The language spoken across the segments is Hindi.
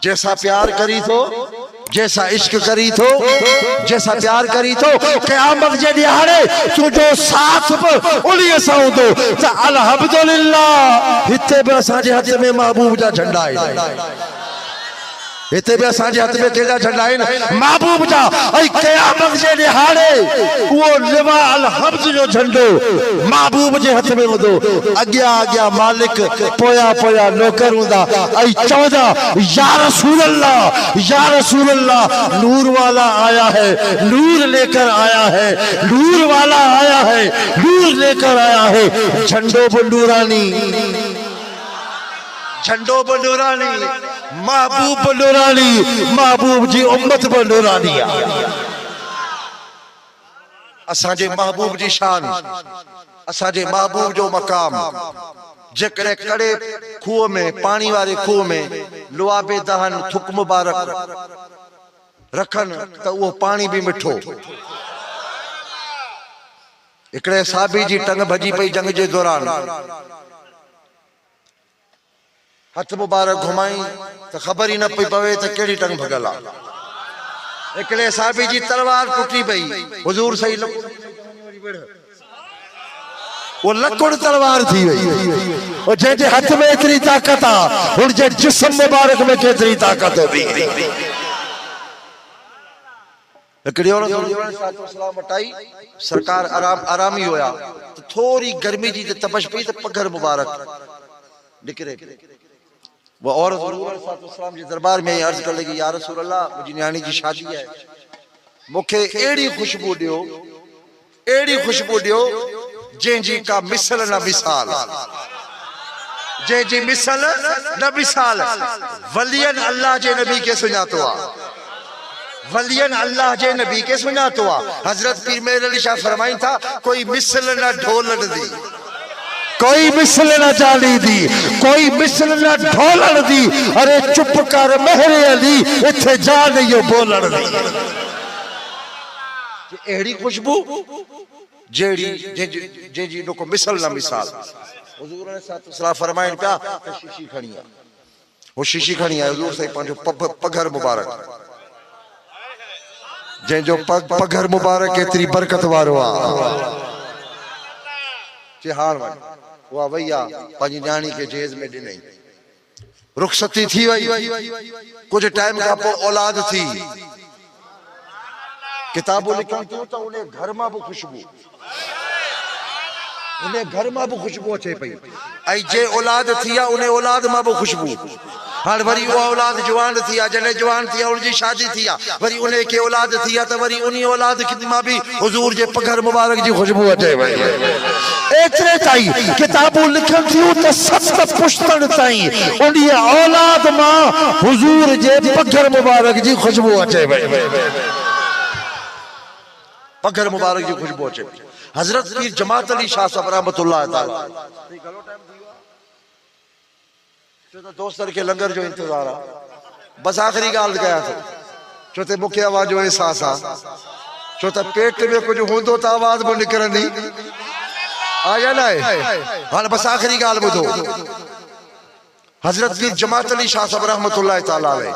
जैसा प्यार करी थो, जैसा इश्क करी थो, जैसा प्यार करी थो, क़यामत जे ॾियारे तुंहिंजो साथ बि उन्हीअ सां हूंदो। त अल्हम्दुलिल्लाह हिते बि असांजे हथ में महबूब जा झंडा आहिनि, हिते बि असांजे हथ में केॾा झंडा आहिनि, महबूब जा। ऐं क़यामत जे ॾियारे उहो लिवा अल हम्द जो झंडो महबूब जे हथ में हूंदो। अॻियां अॻियां मालिक, पोयां पोयां नौकर हूंदा ऐं चवंदा या रसूल अल्लाह, या रसूल अल्लाह, नूर वाला आया है, नूर लेकर आया है, नूर वाला आया है, नूर लेकर आया है। झंडो भी नूरानी, झंडो भी नूरानी, महबूब भी नूरानी, महबूब जी उम्मत भी नूरानी आहे। असांजे महबूब जी शान, असांजे महबूब जो मकाम, जेकॾहिं कड़े खूह में, पानी वारे खूह में लुआबे दहन थुक मुबारक रखनि त उहो पानी भी मिठो। हिकिड़े साहबी जी टंग भॼी पई जंग जे दौरान, हथ मुबारक घुमाई तो खबर ही न पई पवे तो केड़ी टंग भगल आ। हिकिड़े साहबी जी तलवार टुटी पई, हुजूर सही वो लकुड़ तलवार थी वई। और जंहिंजे हथ में एतरी ताकत आ, हुन जे जिस्म मुबारक में केतरी ताकत होंदी। हिकिड़ी औरत सलाम हटाई, सरकार आरामी हुया, तो थोड़ी गर्मी जी तपश पई, तो पघर मुबारक निकरे। वो औरत हुजूर जी दरबार में अर्ज कर लगी, या रसूल अल्लाह, मुझी न्याणी जी शादी है, मुखे एड़ी खुशबू दियो, एड़ी खुशबू दियो जंहिंजी का मिसल न मिसाल, जंहिंजी मिसल न मिसाल। वलियन अल्लाह जे नबी के सुञातो आ, वलियन अल्लाह जे नबी के सुञातो आ। हजरत पीर मेहर अली शाह फरमाइन था, कोई मिसल न ढोलन दी, कोई मिसल न जाली दी, कोई मिसल न ढोलन दी। अरे चुप कर मेहरे अली, इथे जा नहीं बोलन दी। एड़ी खुशबू जेड़ी जी को मिसल ना मिसाल। हुजूर ने सल्लल्लाहु फरमाइन पिया, शीशी खणी आ, वो शीशी खणी आ, हुजूर से पंजो पघर मुबारक, जंहिंजो पघर मुबारक एतरी बरकत वारो आ। जे हार वञ उहा वई आ, पंहिंजी न्याणी के जेज में ॾिनई, रुखसती थी वई। कुछ टाइम खां पोइ औलाद थी, किताबूं लिखण थियूं त उन घर मां भी खुशबू, उन घर मां भी खुशबू अचे पई। ऐं जे औलाद थी आहे, उन औलाद मां भी खुशबू। हाँ वरी उहा औलाद जवान थी आहे, जॾहिं जवान थी आहे उनजी शादी थी आहे, वरी उन खे औलाद थी आहे, त वरी उन औलाद मां भी हुजूर जे पघर मुबारक जी खुशबू अचे पई। एतिरे ताईं किताबूं लिखनि थियूं त 7 पुश्तन ताईं उन औलाद मां हुजूर जे पघर मुबारक जी खुशबू अचे पई, पघर मुबारक जी खुशबू अचे पई। हजरत पीर जमात अली शाह साहब रहमतुल्लाह ताला, दोस्तन के लंगर जो इंतजार आ, बस आखिरी गाल कया थो, छो त मूंखे आवाज जो एहसास आ, छो त पेट में कुछ हूंदो त आवाज भी निकरंदी आ या ना। हाणे बस आखिरी गाल ॿुधो। हजरत पीर जमात अली शाह साहब रहमतुल्लाह ताला अलैह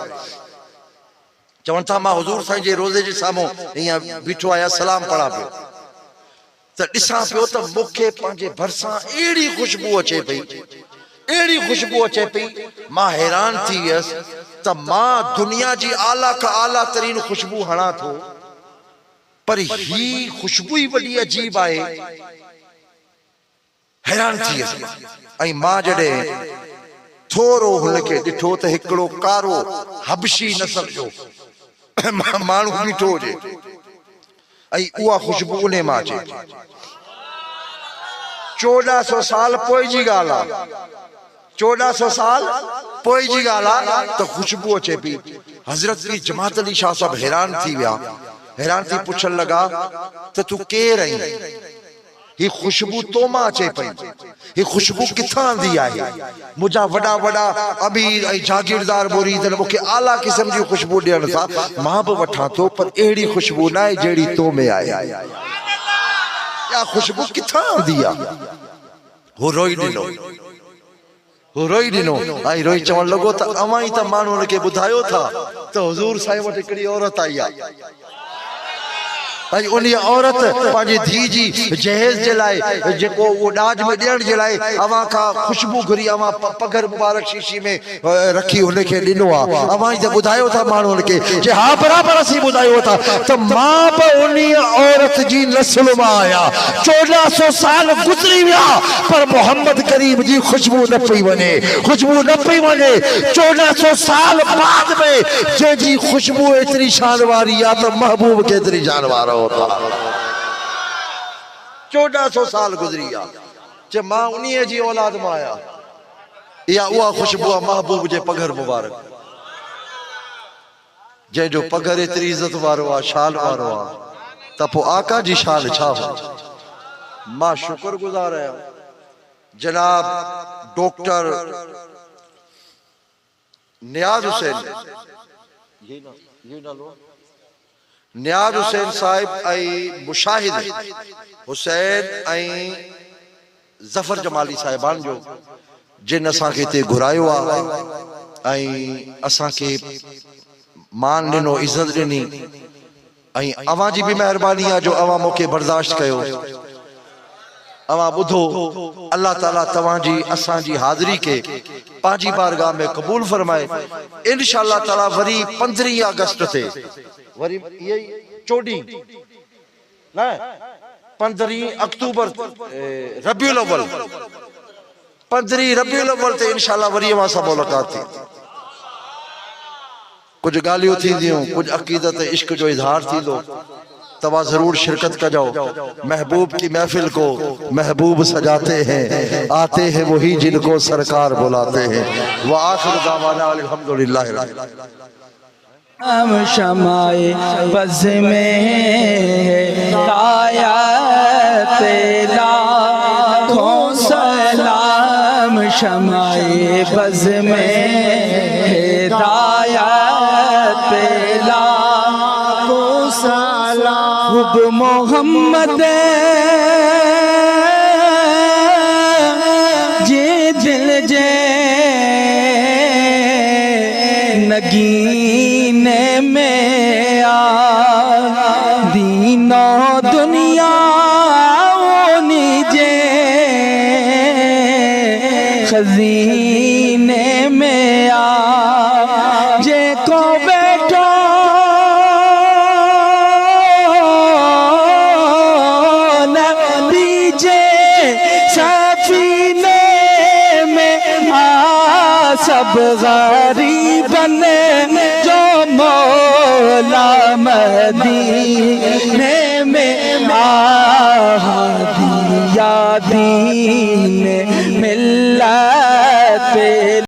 चवनि था, मां हुजूर साईं जे रोज़े जे साम्हूं हीअं बीठो आहियां, सलाम पढ़ा पियो त ॾिसां पियो त मूंखे पंहिंजे भरिसां अहिड़ी खुशबू अचे पई, एड़ी खुशबू अचे पई, मां हैरान थी वियसि त मां दुनिया जी आला का आला तरीन खुशबू हणा थो, पर ही खुशबू ही वॾी अजीब आहे। हैरान थी वियसि। ऐं मां जॾहिं थोरो हुनखे ॾिठो त हिकिड़ो कारो हबशी नस्ल जो माण्हू बीठो हुजे, ऐं उहा खुशबू उन मां अचे। 1400 साल पोइ जी ॻाल्हि आहे, 1400 साल पोइ जी ॻाल्हि आहे त खुशबू अचे पई। हजरत पीर जमात अली शाह साहब हैरान थी विया, हैरान थी पुछण लगा त तू केर आहीं, ही खुशबू तो मां अचे पई, ही खुशबू किथां आंदी आहे? मुंहिंजा वॾा वॾा अमीर ऐं जागीरदार मुरीद मूंखे आला क़िस्म जी खुशबू ॾियण था, मां बि वठां थो, पर अहिड़ी खुशबू न आहे जहिड़ी तो में आहे। या खुशबू किथां आंदी आहे? हो रोई ॾिनो, वो रोई दिनो आई रोई चवण लगो त अवां ई त माण्हुनि खे ॿुधायो था त हुजूर साईं वटि हिकिड़ी औरत आई आहे भाई उन औरत पांजी धी जी जहेज जे लाए जेको वो डाज में ॾियण जे लाए अवां का खुशबू घुरी अवां पगर मुबारक शीशी में रखी उनखे ॾिनो आहे अवां ई त ॿुधायो था माण्हुनि खे जे हा बराबरि असीं ॿुधायो था त मां बि उन औरत जी नस्ल मां आहियां 1400 साल गुज़री विया पर मोहम्मद करीम जी खुशबू न पई वञे खुशबू न पई वञे 1400 साल बाद में जंहिंजी खुशबू एतिरी शान वारी आहे त महबूब केतिरी शान वारो 1400 साल गुजरी आ जे मां उन्हीअ जी औलाद मां आया या उहा खुशबू महबूब जे पगर मुबारक जंहिंजो पगर एतिरी इज़त वारो आहे शान वारो आहे त पोइ आका जी शान छा हो मां शुक्रगुज़ार आहियां जनाब डॉक्टर नियाज़ हुसैन नियाज़ हुसैन साहिब ऐं मुशाहिद हुसैन ऐं ज़फर जमाली साहिबान जो जिन असांखे हिते घुरायो आहे ऐं असांखे मान ॾिनो इज़त ॾिनी ऐं अवां जी बि महिरबानी आहे जो अवां मूंखे बर्दाश्त कयो अवां ॿुधो अल्लाह ताला तव्हांजी असांजी हाज़िरी खे पंहिंजी बारगाह में क़बूल फरमाए इंशाअल्लाह ताला वरी 15 अगस्त ते वरी ये 14 ना 15 अक्टूबर रबीउल अव्वल 15 रबीउल अव्वल ते इंशाअल्लाह वरी अवां सां मुलाक़ात थी कुछ गालियों थींदियूं कुछ अकीदत इश्क जो इजहार थींदो तवा जरूर शिरकत कर जाओ महबूब की महफिल को महबूब सजाते हैं आते हैं वही जिनको सरकार बुलाते हैं व आखिर दावाना अल्हम्दुलिल्लाह हम शमाए बज़ में आया तेरा लाखों सलाम शमाए बज़ में आया तेरा लाखों सलाम हुब मोहम्मद जे दिल जे नगीने में आ दीनो दुनिया नीजे खजीने में आ जे को बैठो सब गरीबन जो मौला मदीने में आ दिया दीन मिल